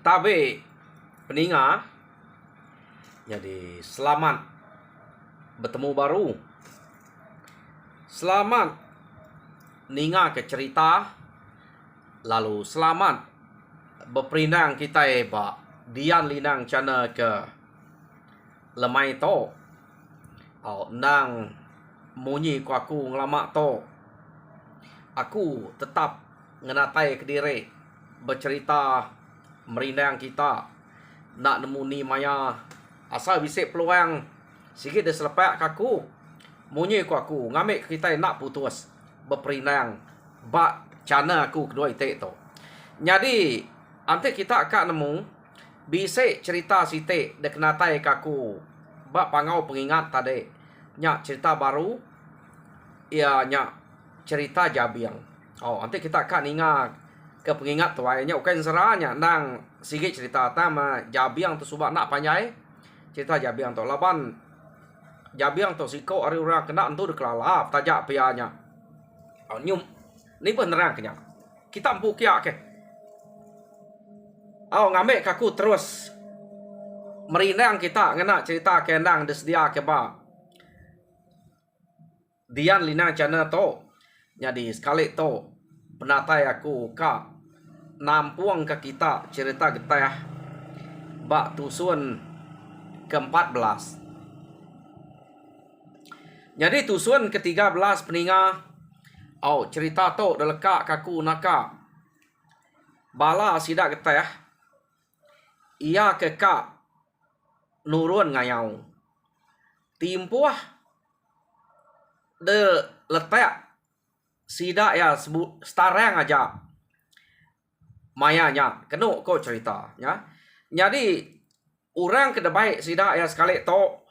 Tapi peninga, jadi selamat bertemu baru. Selamat ninga ke cerita. Lalu selamat berperindang kita Dian Linang channel ke lemai to. Nang munyi ku aku ngelamak to. Aku tetap ngenatai ke diri bercerita merindang kita nak nemu ni maya asal bisik peluang sikit dia selepak kaku munyi ku aku ngambil kita nak putus berperindang bak channel aku kedua itik tu. Jadi nanti kita akan nemu bisik cerita sitik dek natai kaku bak pangau pengingat tadi nyak cerita baru ya nyak cerita Jabiang. Nanti kita akan ingat ke pengingat tu ayahnya ukan seranya nang sikit cerita tama Jabiang tu subak nak panjai cerita Jabiang tu laban Jabiang tu siko ari orang kena entu dekelalap tajak pianya. Nyum ni beneran kenya kita empu kia ke ngambil kaku terus merindang kita ngena cerita kendang desedia ke ba Dian Linang channel tu. Jadi sekali tu penatai aku ka nampuang ke kita cerita getah bak tusun ke-14. Jadi tusun ke-13 peninga cerita tu deleka kaku naka bala sidak getah ia ke ka nurun ngayau timpuah de letak sidak ya sebut starang aja mayanya kena ko cerita ya. Jadi orang kena baik sidak ya sekali to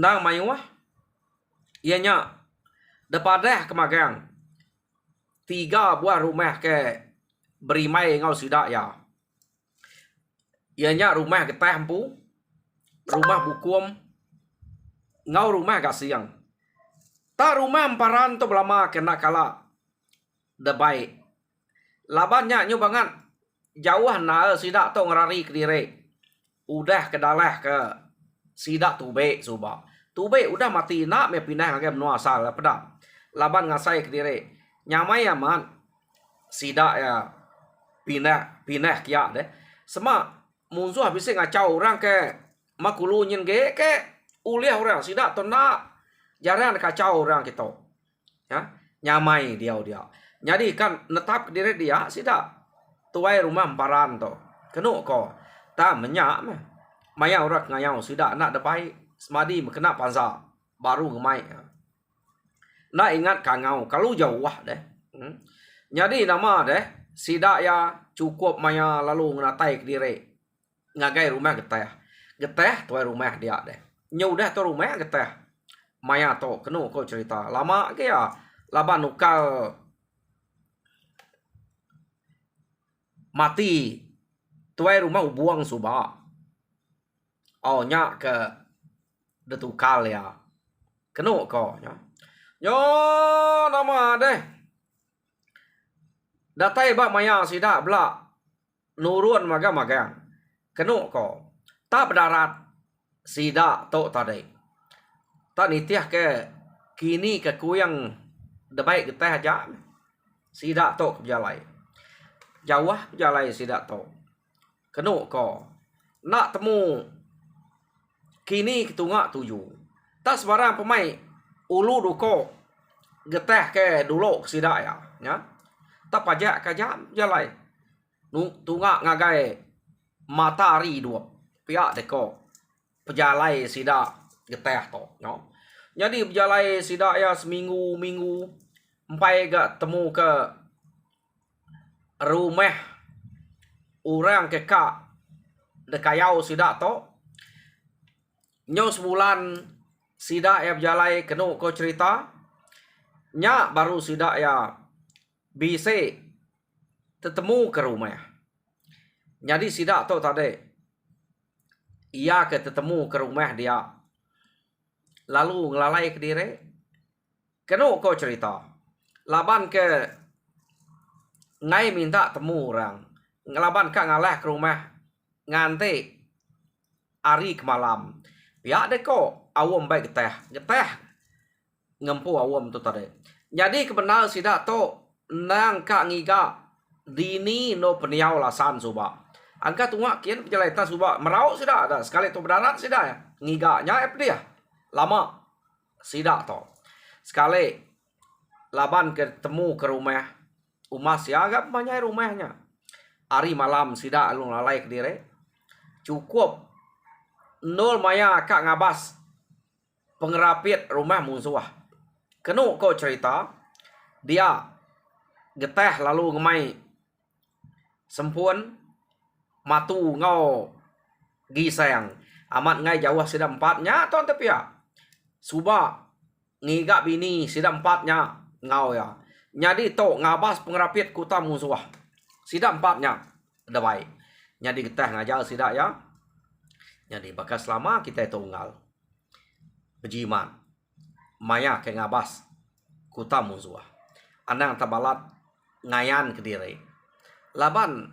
nang mayuah ianya depadah kemagang 3 buah rumah ke berimai ngau sidak ya. Ianya rumah getah empu, rumah bukum, ngau rumah gasiang. Ta rumah emparan tu belama kena kala debai. Labannya nyubangan jauh na sidak tu ngerari ke diri. Udah ke dalah ke sidak tube suba. Tube udah mati nak me pindah ke menua asal pada. Laban ngasai ke diri. Nyamai aman sidak ya pindah kia deh. Sema munsuh bisa ngacau orang ke makulu nyen ke uliah orang sidak tu nak jarang kacau orang kita ya nyamai dia. Jadi kan netap ke diri dia sidak tuai rumah emparan tu kena ko ta menyak maya orang ngayau sidak nak depai semadi kena panza baru ngemai nak ingat kangau kalau jauh deh. Jadi nama deh sidak ya cukup maya lalu ngenatai ke diri ngagai rumah getah tuai rumah dia deh nyudah tu rumah getah maya to kena ko cerita lama ke ya laban nukal mati tuai rumah ubuang suba nyak ke detukal ya kena ko yo nama deh datai ba maya sidak bla nurun magang kena ko tak berdarat sidak to tadi tak nitiah ke kini ke kuyang debaik getah aja sidak to kejalai jauh jalai sidak to kena ko nak temu kini ketungak tuju tak sebarang pemai ulu duko getah ke dulu sidak ya tak pajak kajam jalai tungak ngagai matahari dua pihak deko pejalai sidak getah to jadi berjalai sidak ya seminggu empai gak temu ke rumah orang ke kak dekayau sidak to nyo sebulan sidak ya berjalai kena ko cerita nyak baru sidak ya bisa tetemu ke rumah. Jadi sidak to tadi ia ke tetemu ke rumah dia lalu ngelalai ke diri kena ko cerita laban ke ngai minta temu orang ngelaban kak ngalah ke rumah ngante hari ke malam. Pihak deko awam baik geteh ngempu awam tu tadi. Jadi kebenar sidak to nang kak ngiga dini no peniau lasan suba. Angka tungak kian penjelaitan suba merau sidak ada sekali tu berdarat sidak ya. Ngiganya dia lama sidak to. Sekali laban ketemu ke rumah umas ya agak banyak rumahnya. Hari malam sidak alung lalai ke diri. Cukup nol maya kak ngabas pengerapit rumah musuh. Kenu kau cerita dia geteh lalu ngemai sempun matu ngau giseng amat ngai jauh sida empatnya ton tapi ya suba ngiga bini sida empatnya ngau ya nyadi to ngabas pengerapit kuta musuh sida empatnya dabai nyadi geteh ngajal sida ya nyadi bakas selama kita tunggal bejiman maya ke ngabas kuta musuh anang tabalat ngayan ke diri laban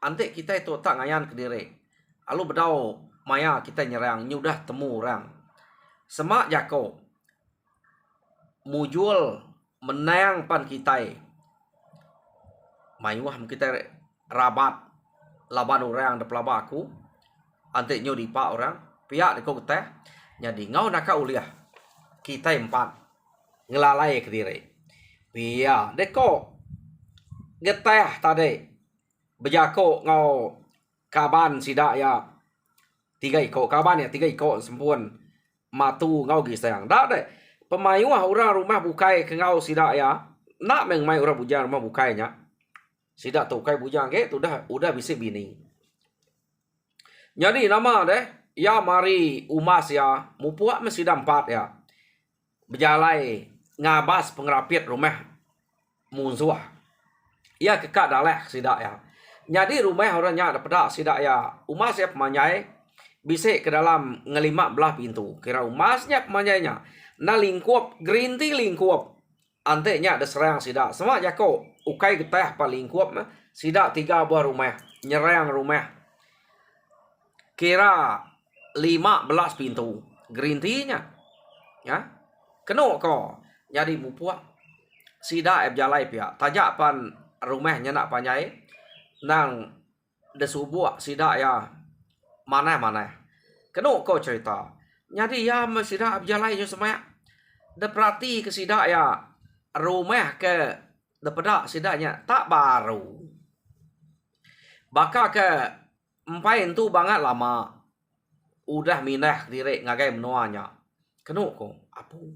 ante kita itu tak ngayan ke diri alu bedau maya kita nyerang nyudah temu orang semak jako mujul menang pan kita mayuah kita rabat laban orang de pelaba aku ante nyu dipa orang pihak de ko teh jadi ngau naka uliah kita empat ngelalai ke diri pia deko geteh tadi bejako ngau kaban sidak ya 3 ikut kaban ya 3 ikut sempun matu ngau gisang dak deh pemayuah orang rumah bukai ke ngau sidak ya nak mengmai orang bujang rumah bukainya sidak tu kai bujang ke tu udah bisik bini jadi nama deh ya mari umas ya mupuak mesti dampat ya berjalai ngabas pengerapit rumah musuh ya kekak daleh sidak ya jadi rumah orangnya ada pedak sidak ya umas ya pemanyai bisik ke dalam ngelima belah pintu kira umasnya pemanyainya na lingkup green tea lingkup antenya ada serang sidak semua jako ukai getah pa lingkup sidak 3 buah rumah nyerang rumah kira 15 pintu green tea-nya ya keno ko jadi mupuak sidak jalai pia tajak pan rumahnya nak panyai nang de subuak sidak ya mana keno ko cerita jadi ya sidak jalai jo semaya de perhati ke sidak ya rumah ke de pedak sidaknya tak baru baka ke empai tu banget lama udah minah diri ngagai menuanya keno ko apu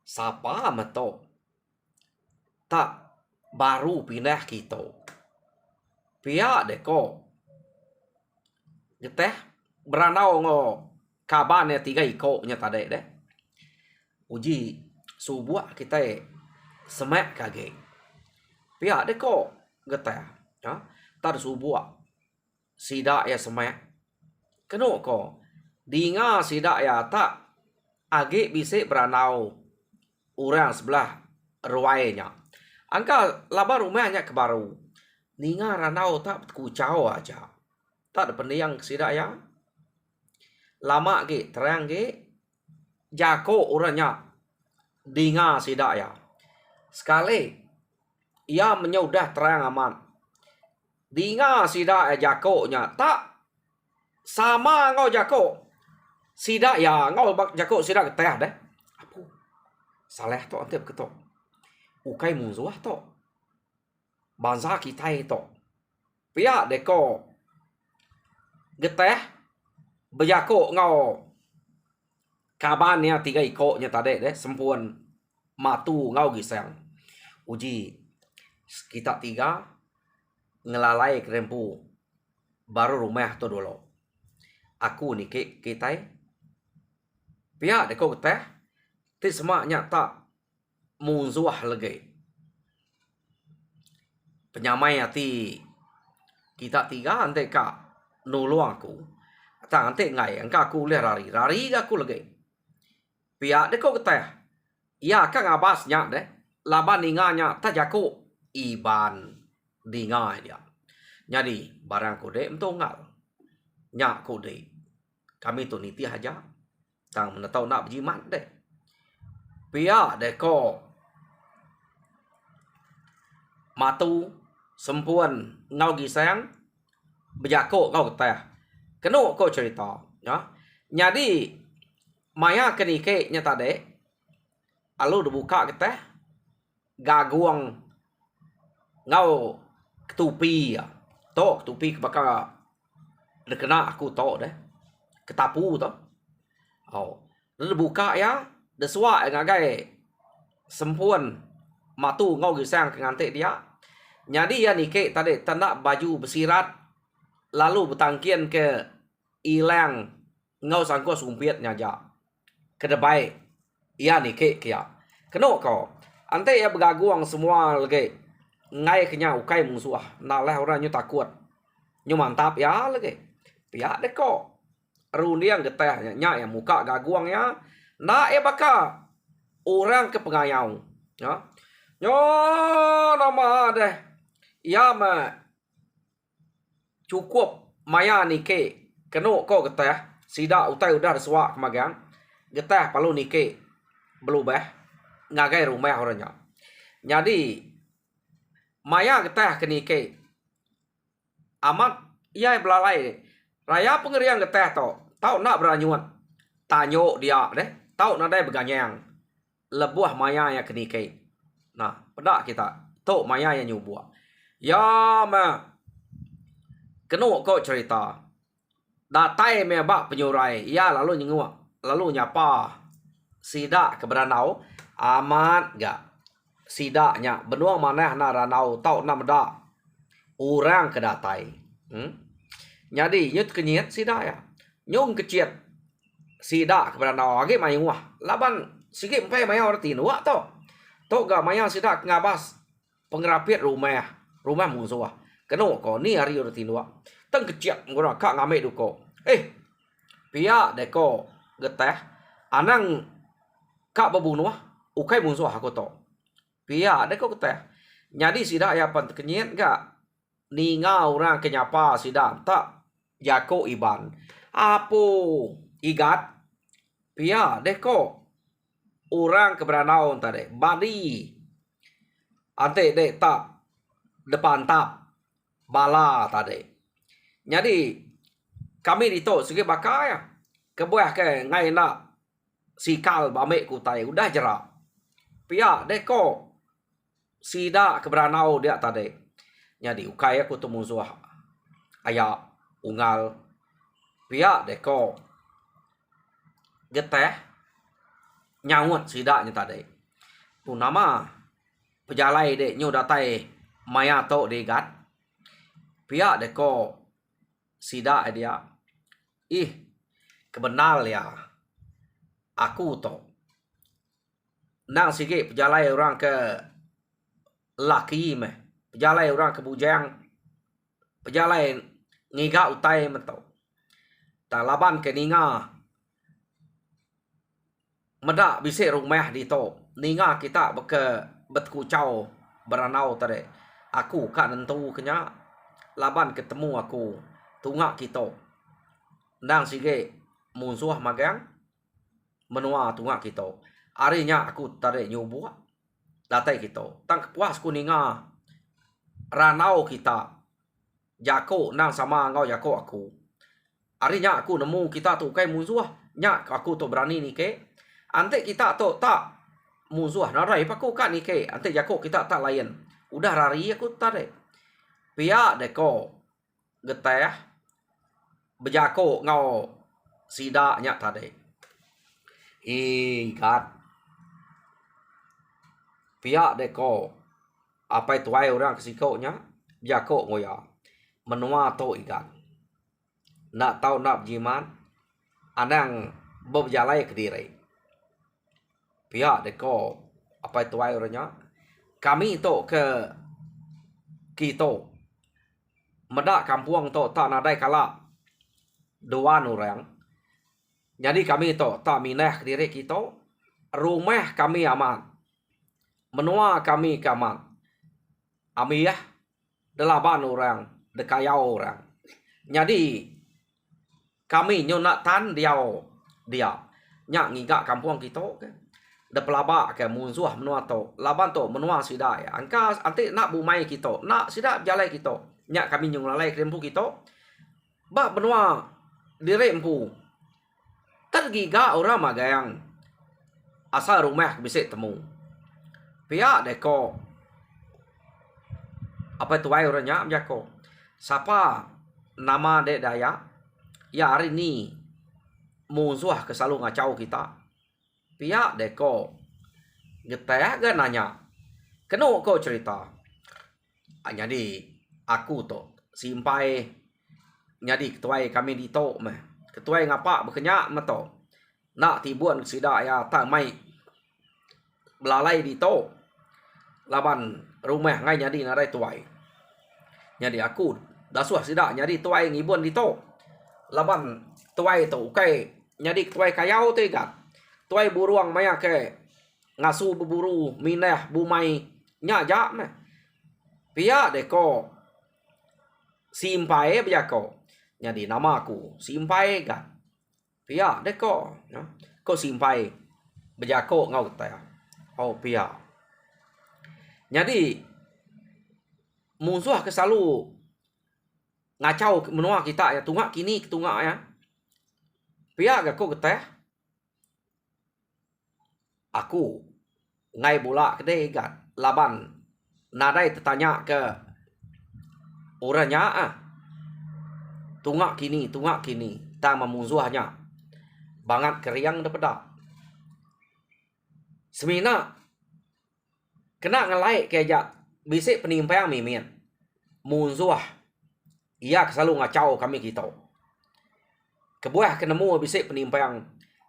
sapa meto tak baru pindah kita pihak deko geteh beranau ngo kaban ya 3 ikutnya tadi deh uji subuh kita semek kage pihak deko geteh ya tar subuh sidak ya semek keno ko dinga sidak ya tak age bisik beranau orang sebelah ruainya angka laba rumahnya ke baru ninga ranau tak kucau aja tak ada pendiang sidak ya lama ge terang ge jako orangnya dinga sidak ya sekali ia menyudah terang aman dinga sidak ya jakonya tak sama ngau jako sidak ya ngau jako sidak teh deh saleh to antep ketok ukai musuh to bangsa kita itu pihak deko geteh bejako ngau kabannya 3 ikutnya tadi deh sempun matu ngau gisang uji kita 3 ngelalai kerempu baru rumah to dulu aku nih kita pihak deko geteh ti semaknya tak musuh lagi penyamai hati kita 3 ante kak nolong aku tak ante ngai angka aku le rari aku lagi pihak deko keteh ya kak ngabasnya deh laban ninganya tak jako iban dingai dia Jadi barang kode mentunggal. Nyak kode. Kami tu niti aja. Tang menetau nak berjimat deh. Pia deko matu sempuan ngau gisang berjakok ngau ketah. Keno ko cerita. Ya. Jadi maya kenike nyata dek. Alu dibuka ketah. Gaguang ngau ketupi ya. Tok ketupi kebaka dekena aku tok deh. Ketapu to. Oh. Lalu buka ya. Deswa ngagai sempuan matu ngau gisang kengantik dia. Jadi ya nike tadi tanda baju bersirat lalu bertangkian ke ilang ngau sangko sumpit nyaja. Kedebai ya nike kia. Keno ko. Ante ya bergaguang semua lagi. Ngai kenya ukai musuh. Nalah orangnya takut. Nyu mantap ya lagi. Pihak deko. Rundiang getah nya yang muka gaguang ya. Nak ya baka orang ke pengayau. Ya. Nyo nama deh. Ya ma cukup maya nike. Keno ko getah. Sida utai udah reswa kemagang. Getah palu nike. Belubah. Ngagai rumah orangnya. Jadi maya getah ke nike. Amat ia belalai. Raya pengerian getah to. Tau nak beranyuan. Tanyo dia deh. Tau nak dai beganyang. Lebuah maya yang ke nike. Nah, pedak kita. Tok maya yang nyubuah. Ya ma. Keno ko cerita. Datai me bak penyurai. Ya lalu nyengua. Lalu nyapa. Sida ke beranau. Amat gak. Sidaknya. Benuang manah na ranau. Tau nak medak. Orang ke datai. Jadi nyut kenyit sida ya. Nyung keciat. Sida ke beranau. Agi main wah. Laban. Sikit mpai maya orang tinua to. Tok ga maya sida ngabas. Pengerapit rumah. Rumah musuh. Keno ko ni hari orang tinua. Teng keciat. Ngora kak ngamek duko. Pia deko geteh. Anang kak berbunuh. Ukai musuh aku to. Pia deko geteh. Jadi sida ya pan kenyit gak. Ninga orang kenyapa sida. Tak. Jako iban. Apo igat. Pia deko. Orang keberanau tadi. Badi. Ante dek tak. Depan tap. Bala tadi. Jadi. Kami dito. Segi bakal ya. Kebuah ke. Ngai nak. Sikal bamek kutai. Udah jerak. Pia deko. Sida keberanau dia tadi. Jadi ukai aku tu musuh. Ayak. Ungal. Pia deko. Geteh. Nyawut sidaknya tadi. Tu nama. Pejalai dek. Nyu datai. Maya tok degat. Pia deko. Sidak dia. Kebenal ya. Aku tok. Nang sikit pejalai orang ke. Laki meh. Pejalai orang ke bujang. Pejalai. Ngiga utai mentau. Tak laban ke ninga. Medak bisik rumah di to. Ninga kita berkucau beranau tadi. Aku kan nentu kenya. Laban ketemu aku. Tungak kita. Nang sige musuh magang. Menua tungak kita. Arinya aku tadi nyubuh. Datai kita. Tang kepuas ku ninga. Ranau kita. Jako nang sama ngau jako aku. Arinya aku nemu kita tu kai musuh. Nyak aku tu berani ni ke. Ante kita tu tak musuh. Narai paku kan ni ke. Ante jako kita tak lain. Udah rari aku tadi. Pia deko. Geteh. Berjako ngau. Sidaknya tadi. Gat. Pia deko. Apa itu ay orang kesikoknya. Jako ngoya. Menua to ikan. Nak tahu nak jimat. Anang berjalai ke diri. Pihak deko. Apa itu ay orangnya. Kami to ke. Kito. Medak kampung to. Tak nadai kalak. Doan orang. Jadi kami to. Tak minah ke diri kita. Rumah kami aman. Menua kami aman. Amiyah. Delapan orang. dekayau orang. Jadi kami nyo nak tan dia nyak ngigak kampung kita ke de pelaba ke munzuah menua to laban to menua sida ya angka ante nak bumai kita nak sida jalai kita nyak kami nyung lalai krempu kita ba benua dirempu tergiga orang magayang asal rumah bisa temu pihak deko apa tuai orangnya jako siapa nama dek daya ya hari ni munzuah ke selalu ngacau kita pihak deko getah ga nanya keno kau cerita jadi aku to simpai jadi ketuai kami di to meh ketuai ngapa berkenyak meto nak tibuan sida ya tak mai belalai di to laban rumah ngai jadi narai tuai jadi aku dasuah sida jadi tuai ngibun di to laban tuai to kai jadi tuai kayau te gat tuai buruang maya ke ngasu berburu minah bumai nya ja meh pia deko simpai bejako jadi nama aku simpai gat pia deko ko simpai bejako ngau ta oh pia jadi musuh ke selalu ngacau menua kita ya tungak kini ketungak ya pia ga ko getah aku ngai bola kedai gat laban nadai tertanya ke orangnya tungak kini tak memusuhnya bangat keriang daripada semina kena ngelai kejak bisik penimpang mimin musuh ia selalu ngacau kami kita kebuah kenemu bisik penimpang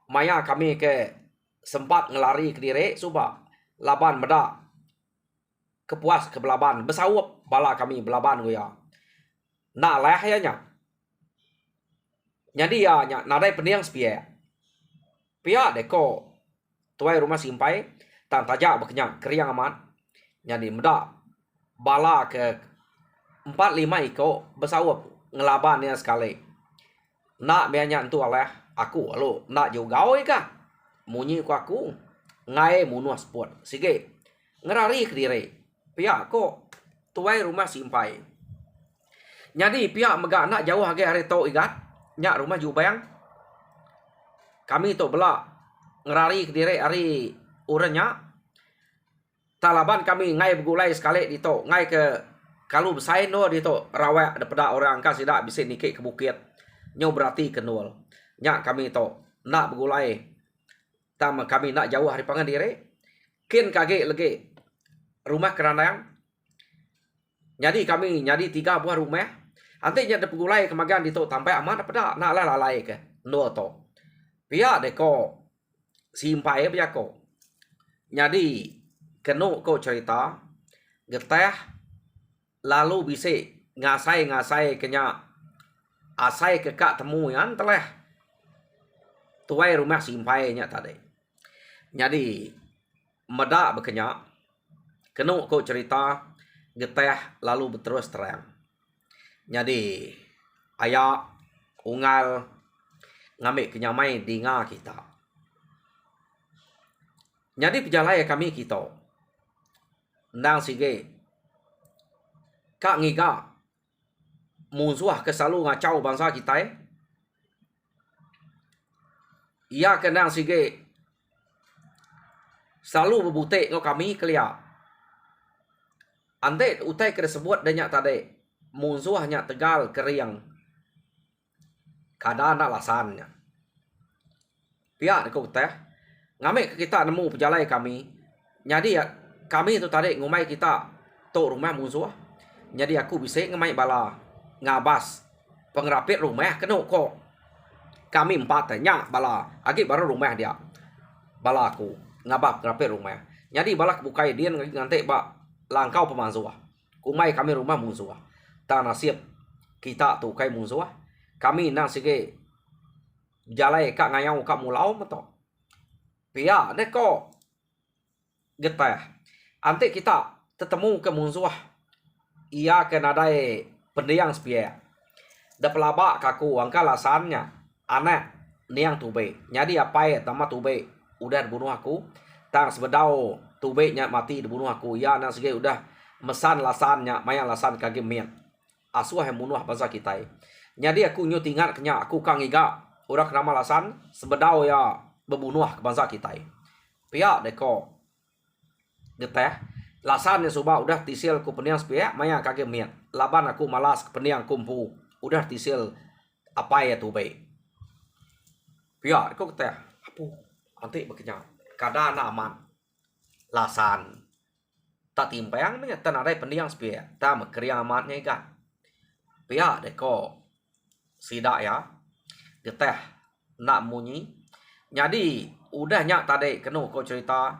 maya kami ke sempat ngelari ke diri suba laban meda kepuas ke belaban besawap bala kami belaban goya nak lah ya nya jadi ya nya nadai peniang spia pia deko tuai rumah simpai tan tajak berkenyak keriang amat jadi meda bala ke 4-5 iko besawap ngelaban ya sekali nak bianya tu oleh aku alo nak juga oi ka munyi ku aku ngai munuh sport sige ngerari ke diri pihak ko tuai rumah simpai jadi pihak megak nak jauh age hari to igat nyak rumah jubang kami to bela ngerari ke diri hari uranya talaban kami ngai begulai sekali di to ngai ke kalau besain no di to rawak daripada orang ka sida bisa nikik ke bukit nyo berarti kenul nyak kami to nak begulai tama kami nak jauh hari pangan diri kin kage lagi rumah keranang jadi kami jadi 3 buah rumah antinya de pegulai kemagan di to tampai aman apa nak lalai ke no to pia deko simpai pia ko jadi keno ko cerita getah lalu bisa ngasai kenya asai ke kak temu yang telah tuai rumah simpai nya tadi jadi meda berkenyak keno ko cerita getah lalu berterus terang jadi ayak ungal ngambil kenyamai di nga kita jadi pejalai kami kita nang sige kak ngiga musuh ke selalu ngacau bangsa kita ia kenang sige selalu berbutik ngau kami kelia ande utai ke sebut danyak tadi musuh hanya tegal keriang kada nak lasannya pihak ko teh ngame kita nemu pejalai kami jadi ya kami itu tadi ngumai kita to rumah musuh jadi aku bisa ngemai bala ngabas pengerapit rumah keno ko kami 4 tanya bala agi baru rumah dia bala aku ngabap pengerapit rumah jadi bala bukai dia ngantek ba langkau pemansuah kumai kami rumah musuh ta nasib kita tu kai musuh kami nang sige jalai kak ngayau kak mulau meto pia deko getah ante kita tetemu ke musuh ia ke nadai pendiang spia. Da pelaba kaku angka lasannya anak niang tube. Jadi apa ya tama tube udah dibunuh aku. Tang sebedau tube nya mati dibunuh aku. Ya nang sege udah mesan lasannya maya lasan kage mian. Asuh yang bunuh bangsa kita. Jadi aku nyutingan kenya aku kang iga udah kenama lasan sebedau ya bebunuh ke bangsa kita. Pihak deko geteh lasannya suba udah tisil ku pendiang spia maya kage mian. Laban aku malas ke pendiang kumpu udah tisil apa ya tube. Pihak deko geteh apu anti bekenya kada aman lasan tak timpang nih tan ada pendiang spia ta mekeriang amatnya ikan. Pihak deko sida ya geteh nak munyi. Jadi udah nyak tadi kenu ko cerita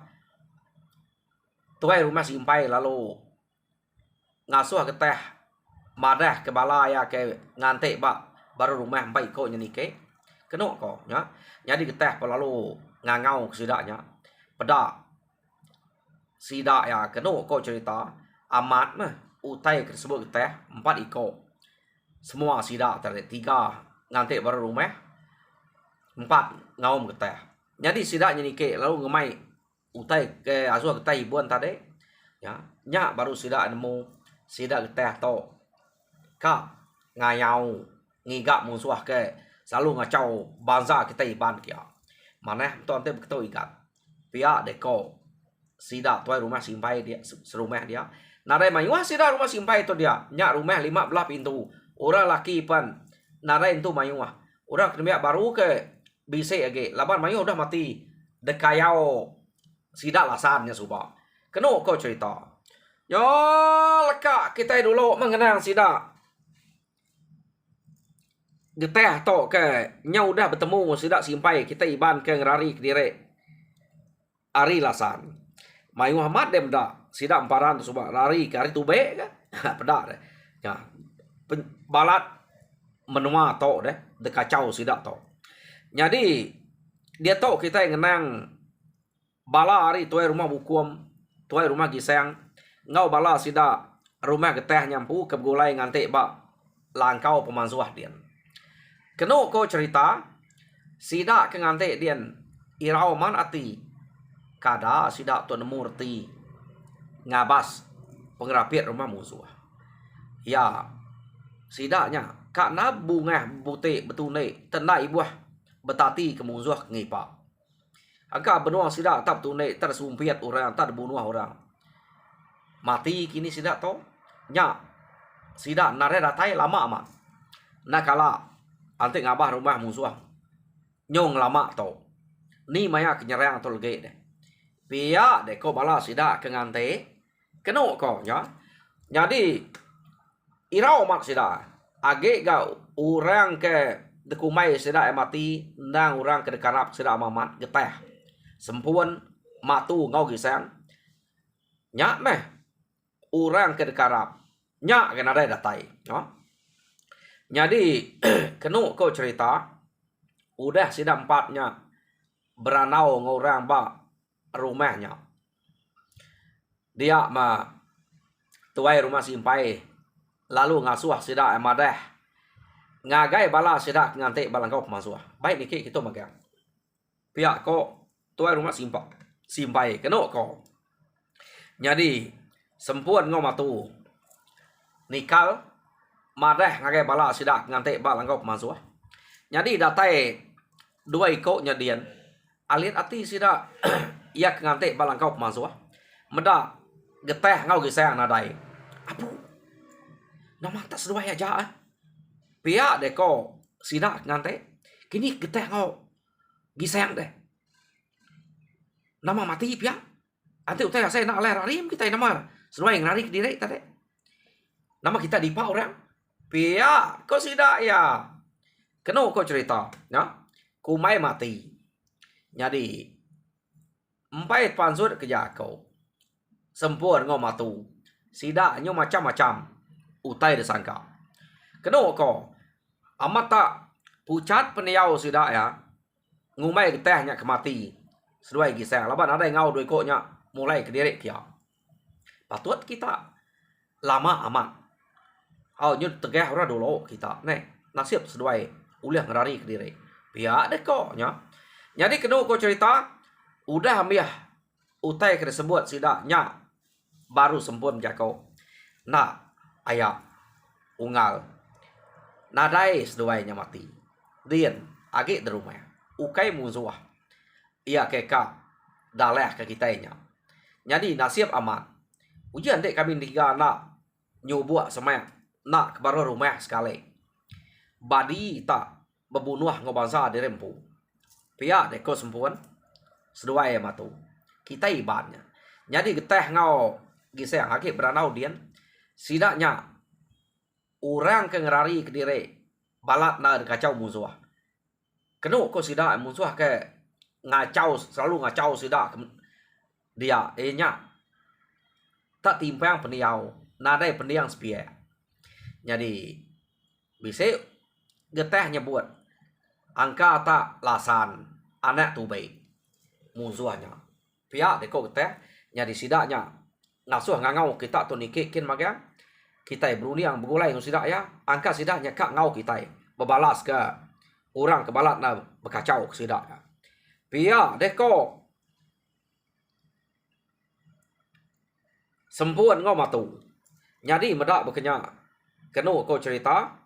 tuai rumah simpai lalu ngasuh geteh madah ke balaya ke ngante bak baru rumah empai ko nyenike kenu ko nya. Jadi geteh lalu ngangau ke sidanya pada sida ya kenu ko cerita amat mah utai tersebut geteh 4 iko. Semua sida tadi 3 ngante baru rumah 4 ngaum geteh. Jadi sida nyenike lalu ngemai utai ke asuh geteh ibuan tadi ya nya baru sida nemu sida geteh to ka ngayau ngigak musuh ke selalu ngacau bangsa kita iban kia. Maneh to ante begitu ikat. Pihak deko sida tuai rumah simpai dia serumah dia. Narai mayuah sida rumah simpai itu dia. Nya rumah 15 pintu. Orang laki pan narai itu mayuah. Orang kena baru ke bise age. Laban mayuah udah mati. Dekayau sida lasannya suba. Keno kau cerita. Yo leka kita dulu mengenang sida. Geteh to ke nya udah bertemu sida simpai kita iban ke ngerari ke dire. Ari lasan. Mayuah mat dem da sida emparan suba lari ke ari tube ke. Pedak deh. Ya. Balat menua to deh dekacau sida to. Jadi dia to kita ngenang bala hari tuai rumah bukum tuai rumah giseng ngau bala sida rumah geteh nyampu ke gulai ngante ba langkau pemansuah dian. Keno ko cerita sida ke ngante dian irau man ati kada sida tu nemu reti ngabas pengerapit rumah musuh. Ya sidaknya karena bunga butik betune tena ibuah betati ke musuh ngipa. Agak benuang sidak tap tune tersumpiat orang tak bunuh orang. Mati kini sidak to nya sidak nare datai lama amat. Nakala ante ngabah rumah musuh nyong lama to. Ni maya kenyerang to lege deh. Pia de ko bala sidak ke ngante keno ko nya. Jadi irau mak sida age ga orang ke dekumai sida mati nang orang ke dekarap sida mamat geteh sempuan matu ngau gisang nya meh orang ke dekarap nya kena ada datai no. Jadi kenu ko cerita udah sida 4-nya beranau ngorang ba rumahnya dia ma tuai rumah simpai lalu ngasuh sida emadah ngagai bala sida ngante balangkau pemasuah baik niki kita magang pihak ko tuai rumah simpai keno ko. Jadi sempuan ngau matu nikal madah ngagai bala sida ngante balangkau pemasuah. Jadi datai 2 iko nyadian alit ati sida ia ngante balangkau pemasuah meda geteh ngau gisang nadai apu nama tas dua aja pihak deko sida ngante kini geteh ngau gisang deh nama mati pihak ante utai saya nak ler arim kita nama sesuai ngari diri tadi nama kita dipa orang pihak kau sida ya keno kau cerita ya kumai mati jadi empat pansur kerja kau sempur ngau matu sida nyo macam-macam utai disangka. Keno ko amat tak pucat peniau sida ya ngumai getehnya kemati sesuai gisang laban ada ngau doi koknya mulai ke diri kia patut kita lama amat nyut tegah ora dulu kita. Nek nasib sesuai ulah ngerari ke diri. Pihak deh kok nya. Jadi kedua ko cerita udah ambiah utai ke sebut sidaknya baru sempun jako. Nah, ayah unggal. Nadai seduainya mati. Dian agi di rumah. Ukai musuh. Ia keka daleh ke kitanya. Jadi nasib aman. Ujian dek kami tiga nak nyubuk semayang. Nak kebaru rumah sekali. Badi tak berbunuh ngobangsa di rempu. Pihak dek ko sempun. Seduai matu. Kita ibannya. Jadi geteh ngau giseng agi beranau dian. Sidaknya orang ke ngerari ke diri balat na kacau musuh. Kenu ko sidak musuh ke ngacau selalu ngacau sidak dia nya tak timpang peniau nadai pendiang sepia. Jadi bisa geteh nyebut angka tak lasan anak tu baik musuhnya. Pihak deko geteh jadi sidaknya ngasuh ngangau kita tu nikikin magang kita beruniang bergulai dengan sidak ya angka sidaknya kak ngau kita berbalas ke orang kebalat na berkacau ke sidak ya. Pihak deko sempun ngau matu. Jadi medak berkenya kenu ko cerita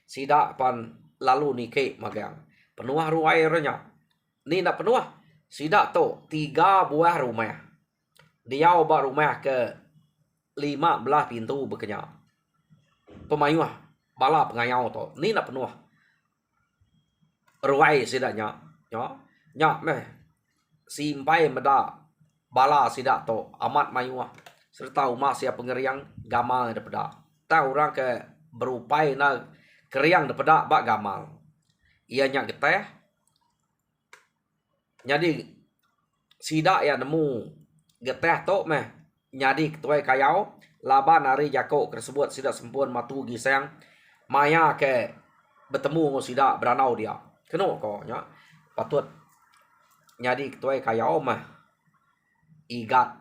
sidak pan lalu nikik magang penuah ruai renya. Ni nak penuah sidak tu 3 buah rumah. Dia ubah rumah ke 15 pintu berkenya. Pemayuah bala pengayau tu. Ni nak penuh. Ruai sidaknya. Nya meh. Simpai meda bala sidak tu. Amat mayuah. Serta umah siap pengeriang gamal daripada. Tahu orang ke berupai na keriang daripada bak gamal. Ia nyak geteh. Jadi sidak ya nemu geteh tu meh. Jadi ketua kayau. Laban hari jako tersebut sidak sempun matu giseng. Maya ke bertemu dengan sidak beranau dia. Kena ko nya. Patut. Jadi ketua kayau mah. Igat.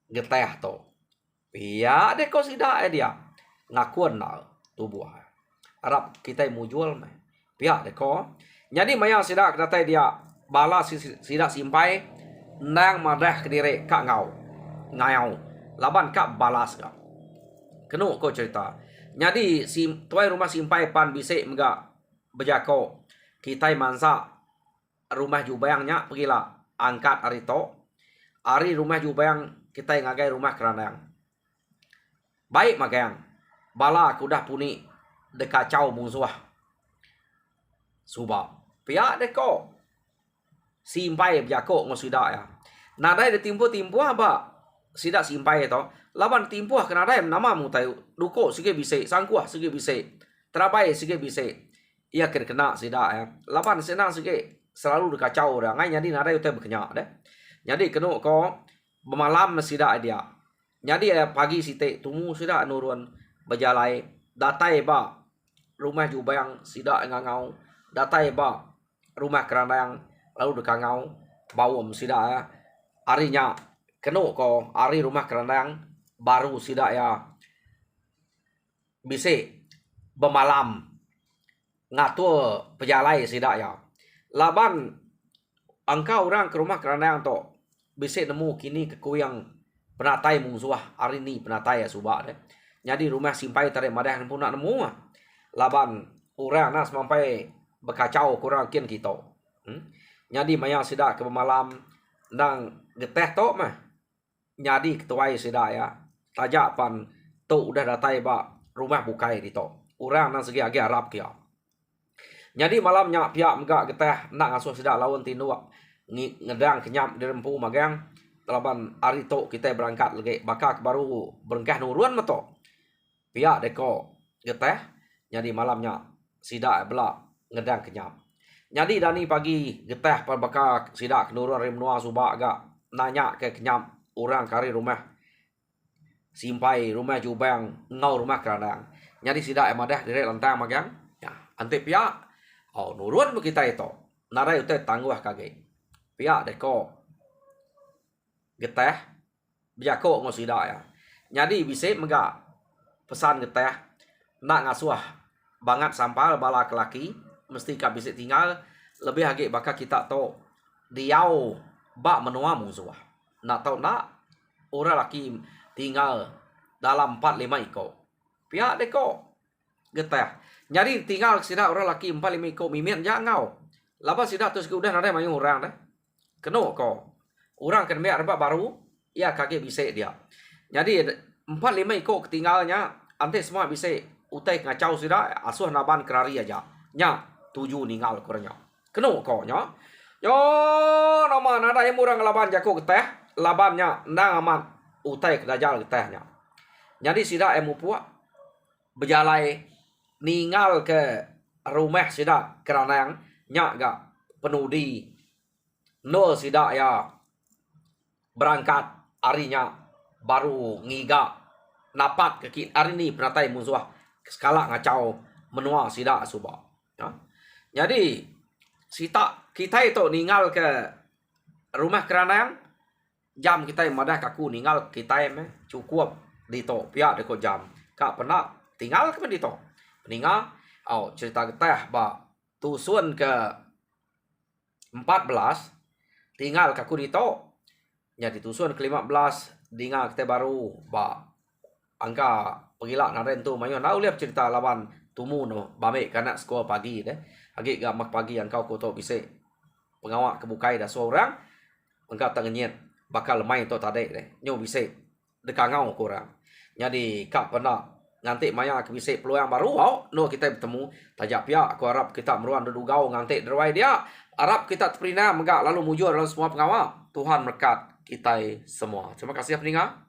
Geteh tu. Pia dek ko sidak dia. Ngakuan na tubuh. Harap kita mujul mah. Pia dek ko. Jadi maya sidak datai dia. Bala sidak simpai. Nang madah ke diri kak ngau. Ngayau. Laban kak balas kak. Kenu ko cerita. Jadi tuai rumah simpai pan bisik megak berjako. Kita mansa rumah jubayangnya pergilah angkat hari to. Hari rumah jubayang kita ngagai rumah keranang. Baik magang. Bala aku dah puni dekacau musuh. Subak. Pihak deko. Simpai berjako ngosidak ya. Nadai ditimpu-timpu apa? Sidak simpai to. Laban timpuah kena dai nama mutai duko sige bisik sangkuah sige bisik. Terabai sige bisik. Ia kena sidak ya. Laban senang sige selalu dikacau orang. Ngai jadi nadai utai berkenyak deh. Jadi kena ko bermalam sidak dia. Jadi pagi sitik tumu sidak nurun berjalai datai ba rumah jubayang sidak ngangau. Datai ba rumah kerandang lalu dekangau bawam sidak ya. Harinya kena ko hari rumah kerandang baru sidak ya bisik bermalam ngatur pejalai sidak ya. Laban angka orang ke rumah kerandang to bisik nemu kini kekuyang penatai musuh hari ni penatai ya subak deh. Jadi rumah simpai tarik madah pun nak nemu. Laban orang nak sampai berkacau kurang kian kita. Jadi maya sidak ke bermalam nang geteh to mah. Jadi ketuai sidak ya. Tajak pan tu udah datai ba rumah bukai di to. Orang nang segi agi Arab kia. Jadi malamnya pihak megak geteh nak ngasuh sidak lawan tindu ngedang kenyap di rempu magang. Laban hari tu kita berangkat lagi bakak baru berengkah nurun mato. Pihak deko geteh. Jadi malamnya sidak belak ngedang kenyap. Jadi dani pagi geteh pan bakak sidak nurun rimnua subak agak nanya ke kenyap orang kari rumah simpai rumah jubang ngau rumah kerandang. Jadi sidak emadah direk lantang magang. Ya, ante pihak nurun kita itu. Narai utai tangguh kage. Pihak deko geteh bijako ngo sidak ya. Jadi bisa megak pesan geteh nak ngasuh banget sampal bala kelaki mesti ka bisik tinggal lebih agak bakal kita tahu diau bak menua musuh. Nak tahu nak orang laki tinggal dalam 4-5 ekor. Pihak deko getah. Jadi tinggal sida orang laki 4-5 ekor mimian jangau. Lepas sida terus udah ada mayu orang dah. Keno ko. Orang kan biar baru ya kaki bisik dia. Jadi 4-5 ekor ketinggalnya ante semua bisik utai ngacau sida asuh naban kerari aja. Nya 7 ninggal kurangnya. Keno ko nya. Yo nama nada yang orang laban jako getah. Labannya ndang aman utai kedajal getahnya. Jadi sida emu puak berjalai ninggal ke rumah sida kerana yang nyak gak penudi no sida ya berangkat harinya baru ngiga napat ke hari ni penatai musuh skala ngacau menua sida suba ya. Jadi kita itu ninggal ke rumah kerana yang jam kita madah kaku ninggal kita cukup dito pihak deko jam kak pernah tinggal ke dito meninggal cerita getah ba tusun ke 14 tinggal kaku dito jadi tusun ke 15 tinggal kita baru ba angka pegila naren tu mayon na uliap cerita lawan tumu no bame kana sekolah pagi deh agi gak mak pagi yang kau koto bisa pengawak kebukai dah seorang engkau tangannya bakal main to tadi deh nyo bisa dekangau kurang. Jadi kak pernah nanti maya ke bisa peluang baru no kita bertemu tajak pia aku harap kita meruan dudugau nanti derwai dia harap kita terperinam enggak lalu mujur dalam semua pengawal Tuhan berkat kita semua. Terima kasih pendengar.